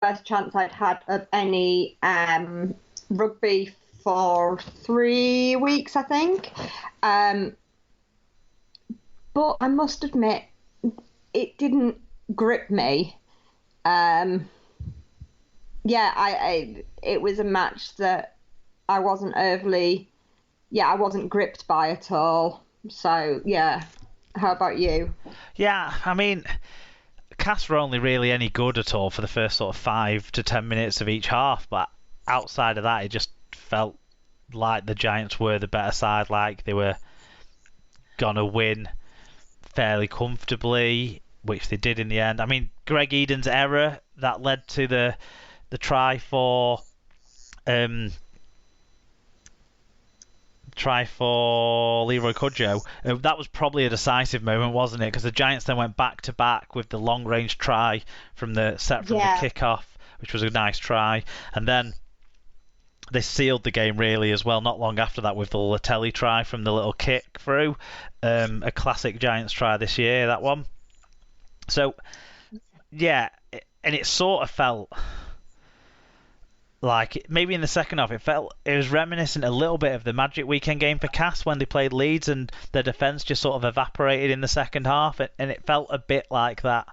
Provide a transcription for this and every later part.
first chance I'd had of any rugby for 3 weeks, I think. But I must admit, it didn't grip me. It was a match that I wasn't I wasn't gripped by at all. So, yeah. How about you? Yeah, I mean, Cass were only really any good at all for the first sort of 5 to 10 minutes of each half, but outside of that, it just felt like the Giants were the better side, like they were gonna win fairly comfortably, which they did in the end. I mean, Greg Eden's error that led to the try for Leroy Cudjoe. That was probably a decisive moment, wasn't it? Because the Giants then went back to back with the long range try from the kickoff, which was a nice try, and then they sealed the game really as well not long after that with the Latelli try from the little kick through. A classic Giants try this year, that one. So, yeah, and it sort of felt like maybe in the second half it was reminiscent a little bit of the Magic Weekend game for Cass when they played Leeds and their defence just sort of evaporated in the second half, and it felt a bit like that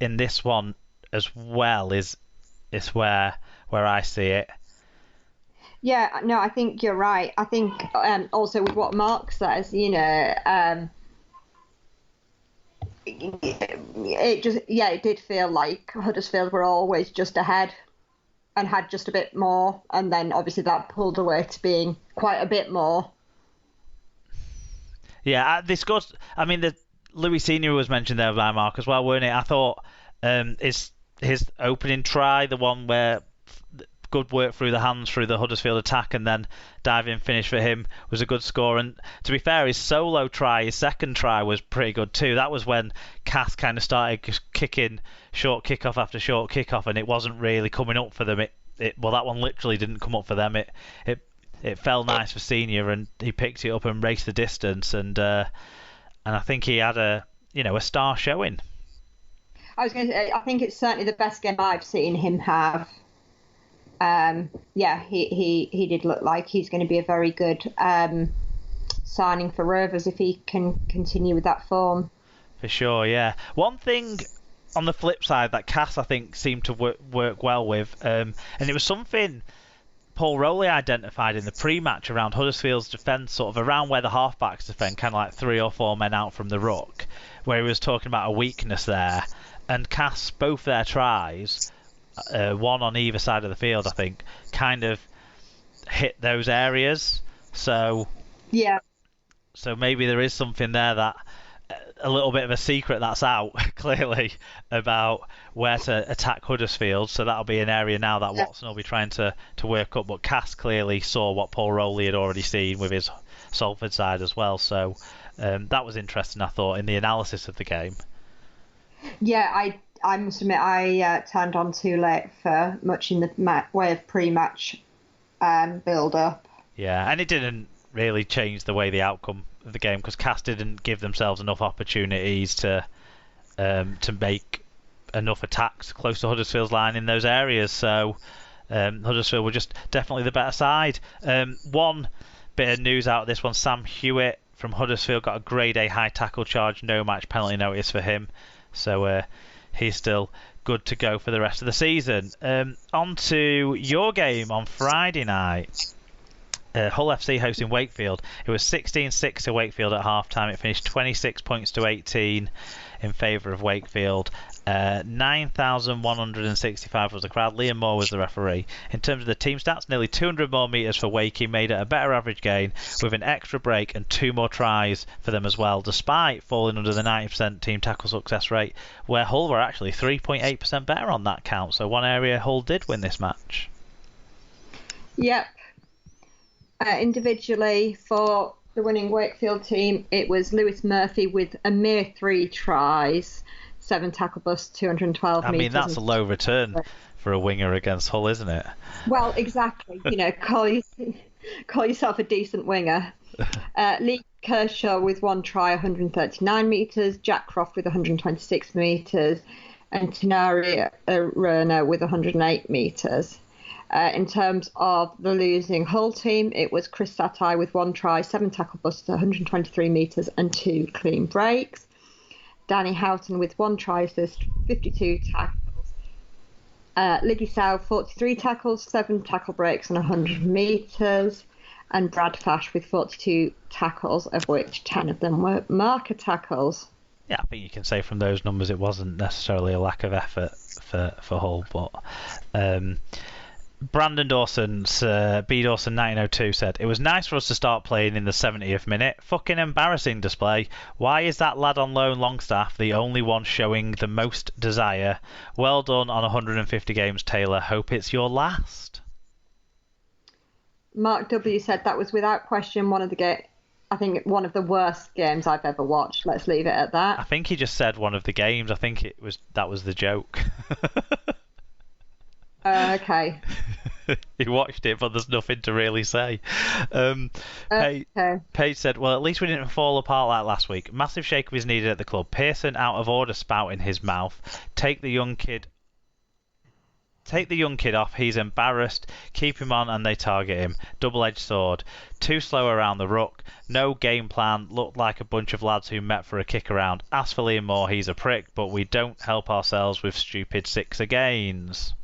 in this one as well. Is where I see it. Yeah, no, I think you're right. I think also with what Mark says, it did feel like Huddersfield were always just ahead and had just a bit more, and then obviously that pulled away to being quite a bit more. Yeah, they scored. I mean, the Louis Senior was mentioned there by Mark as well, weren't it? I thought his opening try, the one where good work through the hands through the Huddersfield attack and then diving finish for him, was a good score. And to be fair, his solo try, his second try, was pretty good too. That was when Cass kind of started kicking short kickoff after short kickoff, and it wasn't really coming up for them. Well, that one literally didn't come up for them. It fell nice for Senior, and he picked it up and raced the distance, and I think he had a star showing. I was going to say, I think it's certainly the best game I've seen him have. He did look like he's going to be a very good signing for Rovers if he can continue with that form. For sure, yeah. One thing on the flip side that Cass, I think, seemed to work well with, and it was something Paul Rowley identified in the pre-match around Huddersfield's defence, sort of around where the halfbacks defend, kind of like 3 or 4 men out from the ruck, where he was talking about a weakness there. And Cass, both their tries, one on either side of the field, I think, kind of hit those areas. So yeah. So maybe there is something there, that a little bit of a secret that's out clearly about where to attack Huddersfield. So that'll be an area now that Watson will be trying to work up. But Cass clearly saw what Paul Rowley had already seen with his Salford side as well. So that was interesting, I thought, in the analysis of the game. Yeah, I must admit I turned on too late for much in the way of pre-match build-up. Yeah, and it didn't really change the outcome of the game because Cass didn't give themselves enough opportunities to make enough attacks close to Huddersfield's line in those areas. So Huddersfield were just definitely the better side. One bit of news out of this one: Sam Hewitt from Huddersfield got a grade A high tackle charge, no match penalty notice for him. So he's still good to go for the rest of the season. On to your game on Friday night. Hull FC hosting Wakefield. It was 16-6 to Wakefield at half-time. It finished 26 points to 18 in favour of Wakefield. 9,165 was the crowd. Liam Moore was the referee. In terms of the team stats, nearly 200 more metres for Wakey made it a better average gain with an extra break and 2 more tries for them as well, despite falling under the 90% team tackle success rate, where Hull were actually 3.8% better on that count. So one area Hull did win this match. Yep. Individually for the winning Wakefield team, it was Lewis Murphy with a mere 3 tries, 7 tackle busts, 212 metres. I mean, that's a low return for a winger against Hull, isn't it? Well, exactly. Call yourself a decent winger. Lee Kershaw with 1 try, 139 metres. Jack Croft with 126 metres. and Tinari Rona with 108 metres. In terms of the losing Hull team, it was Chris Satai with 1 try, 7 tackle busts, 123 metres and 2 clean breaks. Danny Houghton with 1 try assist, 52 tackles. Liggy Sow, 43 tackles, 7 tackle breaks and 100 metres. And Brad Fash with 42 tackles, of which 10 of them were marker tackles. Yeah, I think you can say from those numbers it wasn't necessarily a lack of effort for Hull, but Brandon Dawson's B Dawson 1902 said, "It was nice for us to start playing in the 70th minute. Fucking embarrassing display. Why is that lad on loan Longstaff the only one showing the most desire? Well done on 150 games, Taylor. Hope it's your last." Mark W said that was without question one of the worst games I've ever watched. Let's leave it at that. I think he just said one of the games. I think that was the joke. Okay. He watched it, but there's nothing to really say. Okay. Paige said, "Well, at least we didn't fall apart like last week. Massive shake-up is needed at the club. Pearson out of order spout in his mouth. Take the young kid off. He's embarrassed. Keep him on and they target him. Double-edged sword. Too slow around the ruck. No game plan. Looked like a bunch of lads who met for a kick around. Ask for Liam Moore, he's a prick, but we don't help ourselves with stupid sixer gains."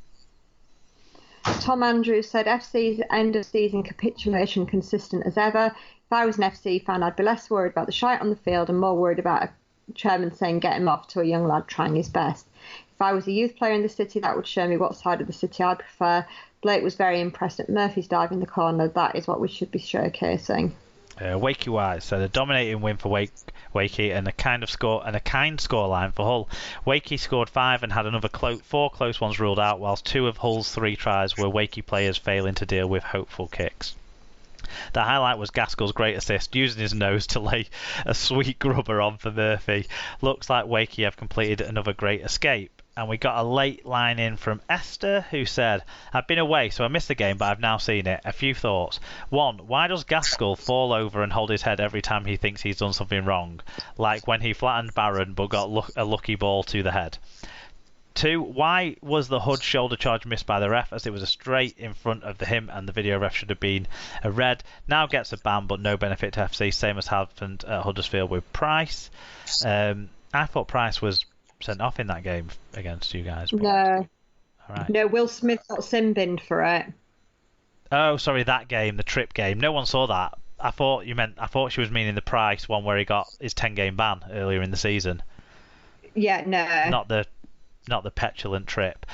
Tom Andrews said, FC's end of season capitulation consistent as ever. If I was an FC fan, I'd be less worried about the shite on the field and more worried about a chairman saying get him off to a young lad trying his best. If I was a youth player in the city, that would show me what side of the city I'd prefer. Blake was very impressed at Murphy's dive in the corner. That is what we should be showcasing. Wakey Wise said, "A dominating win for Wakey and a kind scoreline for Hull. Wakey scored 5 and had another 4 close ones ruled out, whilst 2 of Hull's 3 tries were Wakey players failing to deal with hopeful kicks. The highlight was Gaskell's great assist, using his nose to lay a sweet grubber on for Murphy. Looks like Wakey have completed another great escape." And we got a late line in from Esther, who said, "I've been away, so I missed the game, but I've now seen it. A few thoughts. 1. Why does Gaskell fall over and hold his head every time he thinks he's done something wrong? Like when he flattened Barron but got a lucky ball to the head. 2. Why was the Hood shoulder charge missed by the ref, as it was a straight in front of him and the video ref should have been a red? Now gets a ban, but no benefit to FC, same as happened at Huddersfield with Price." I thought Price was sent off in that game against you guys. No. All right. No, Will Smith got sin-binned for it. Oh, sorry, that game, the trip game. No one saw that. I thought she was meaning the Price one where he got his 10-game ban earlier in the season. Yeah, no. Not the petulant trip.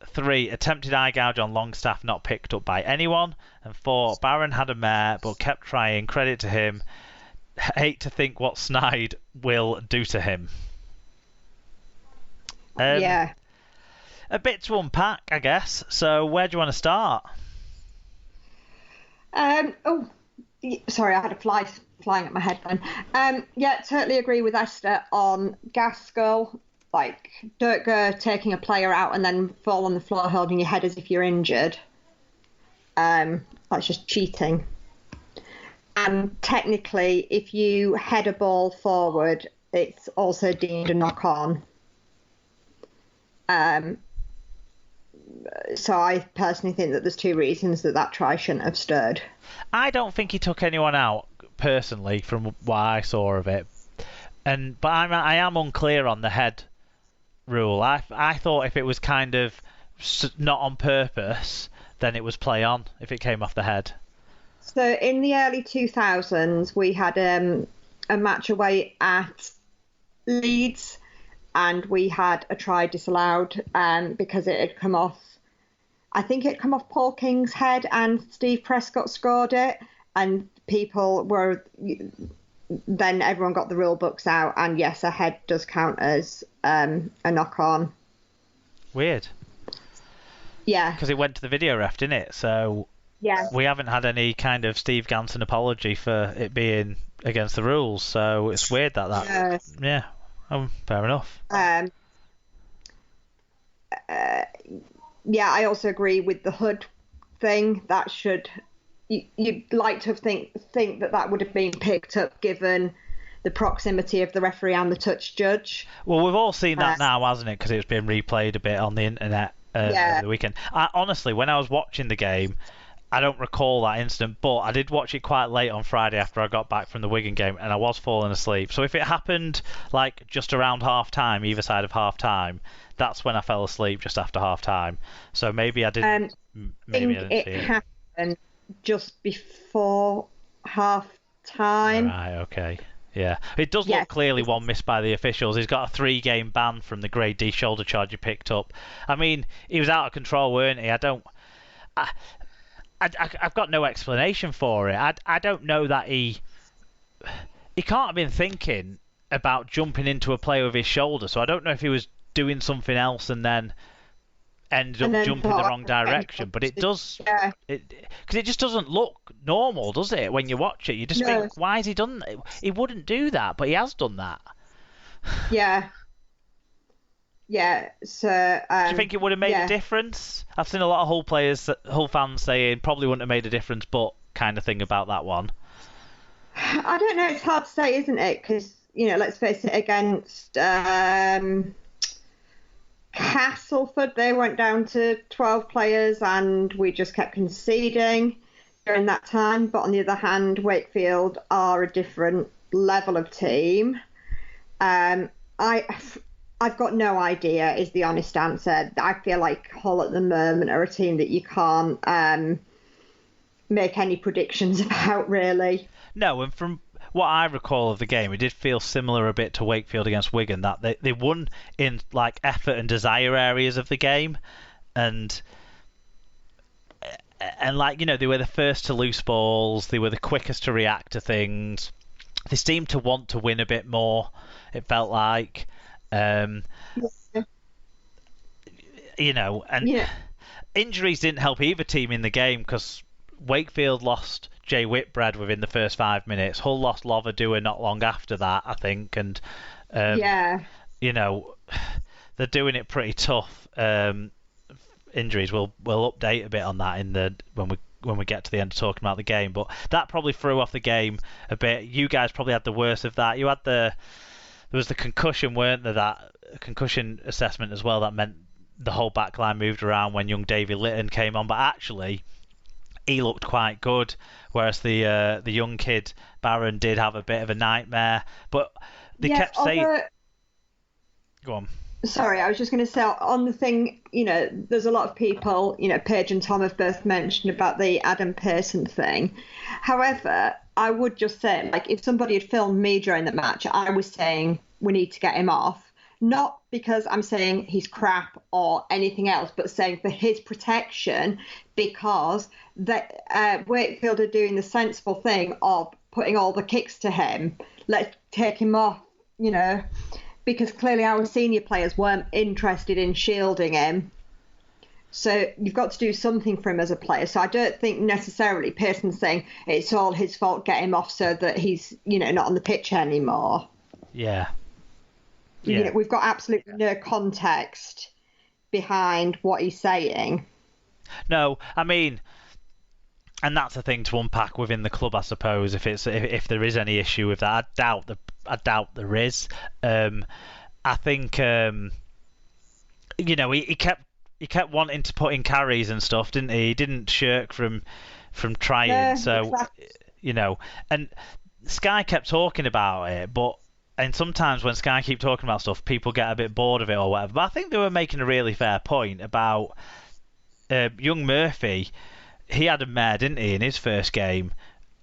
3. Attempted eye gouge on Longstaff not picked up by anyone. And 4. Barron had a mare but kept trying. Credit to him. Hate to think what Snide will do to him. Yeah. A bit to unpack, I guess. So where do you want to start? Sorry, I had a fly flying at my head then. Yeah, totally agree with Esther on Gaskell. Like, don't go taking a player out and then fall on the floor holding your head as if you're injured. That's just cheating. And technically, if you head a ball forward, it's also deemed a knock-on. So I personally think that there's 2 reasons that try shouldn't have stood. I don't think he took anyone out, personally, from what I saw of it. But I am unclear on the head rule. I thought if it was kind of not on purpose, then it was play on if it came off the head. So in the early 2000s, we had a match away at Leeds, and we had a try disallowed because it had come off. I think it had come off Paul King's head, and Steve Prescott scored it, and then everyone got the rule books out, and yes, a head does count as a knock-on. Weird. Yeah. Because it went to the video ref, didn't it? So yeah, we haven't had any kind of Steve Ganson apology for it being against the rules, so it's weird that. Yeah. Fair enough. Yeah, I also agree with the Hood thing. That you'd like to think that would have been picked up given the proximity of the referee and the touch judge. Well, we've all seen that now, hasn't it? Because it's been replayed a bit on the internet over the weekend. Honestly, when I was watching the game, I don't recall that incident, but I did watch it quite late on Friday after I got back from the Wigan game, and I was falling asleep. So if it happened like just around half time, either side of half time, that's when I fell asleep, just after half time. So maybe I didn't. Maybe I didn't see it. Happened just before half time. Right. Okay. Yeah, it does look clearly one missed by the officials. He's got a 3-game ban from the Grade D shoulder charge he picked up. I mean, he was out of control, weren't he? I've got no explanation for it. I don't know that he can't have been thinking about jumping into a player with his shoulder. So I don't know if he was doing something else and then ended up jumping the wrong direction. But it does, because it just doesn't look normal, does it? When you watch it, you just think, why has he done that? He wouldn't do that, but he has done that. Yeah. Yeah, so... do you think it would have made a difference? I've seen a lot of Hull fans saying probably wouldn't have made a difference, but kind of thing about that one. I don't know, it's hard to say, isn't it? Because, let's face it, against Castleford, they went down to 12 players and we just kept conceding during that time. But on the other hand, Wakefield are a different level of team. I've got no idea, is the honest answer. I feel like Hull at the moment are a team that you can't make any predictions about, really. No, and from what I recall of the game, it did feel similar a bit to Wakefield against Wigan, that they won in like effort and desire areas of the game, and like, they were the first to loose balls, they were the quickest to react to things, they seemed to want to win a bit more, it felt like. Injuries didn't help either team in the game, because Wakefield lost Jay Whitbread within the first 5 minutes. Hull lost Lovadua not long after that, I think, and they're doing it pretty tough. Injuries, we'll update a bit on that when we get to the end of talking about the game, but that probably threw off the game a bit. You guys probably had the worst of that. You had there was the concussion, weren't there? That concussion assessment as well. That meant the whole back line moved around when young Davy Litton came on. But actually, he looked quite good, whereas the young kid Barron did have a bit of a nightmare. But they kept saying, "Go on." Sorry, I was just going to say on the thing. There's a lot of people. Paige and Tom have both mentioned about the Adam Pearson thing. However, I would just say, like, if somebody had filmed me during the match, I was saying we need to get him off. Not because I'm saying he's crap or anything else, but saying for his protection, because Wakefield are doing the sensible thing of putting all the kicks to him. Let's take him off, because clearly our senior players weren't interested in shielding him. So you've got to do something for him as a player. So I don't think necessarily Pearson's saying it's all his fault, get him off so that he's, not on the pitch anymore. Yeah. We've got absolutely no context behind what he's saying. No, I mean, and that's a thing to unpack within the club, I suppose. If there is any issue with that, I doubt there is. I think he kept wanting to put in carries and stuff, didn't he? He didn't shirk from trying. Yeah, so exactly. And Sky kept talking about it, and sometimes when Sky keep talking about stuff, people get a bit bored of it or whatever. But I think they were making a really fair point about young Murphy. He had a mare, didn't he, in his first game?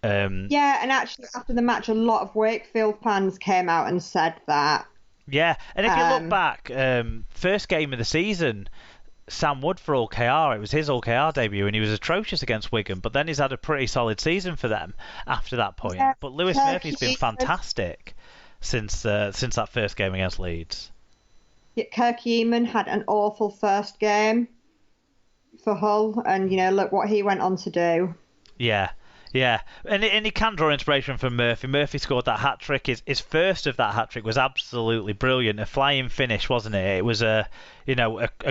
Yeah, and actually after the match, a lot of Wakefield fans came out and said that. Yeah, and if you look back, first game of the season, Sam Wood for OKR, it was his OKR debut, and he was atrocious against Wigan, but then he's had a pretty solid season for them after that point. Yeah, but Lewis Murphy's been fantastic since that first game against Leeds. Yeah, Kirk Yeaman had an awful first game for Hull, and look what he went on to do. Yeah, Yeah, and he can draw inspiration from Murphy. Murphy scored that hat trick. His first of that hat trick was absolutely brilliant. A flying finish, wasn't it? It was a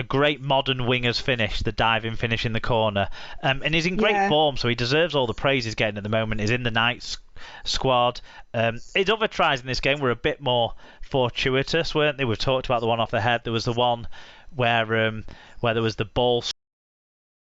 great modern winger's finish, the diving finish in the corner. And he's in great form, so he deserves all the praise he's getting at the moment. He's in the Knights squad. His other tries in this game were a bit more fortuitous, weren't they? We've talked about the one off the head. There was the one where there was the ball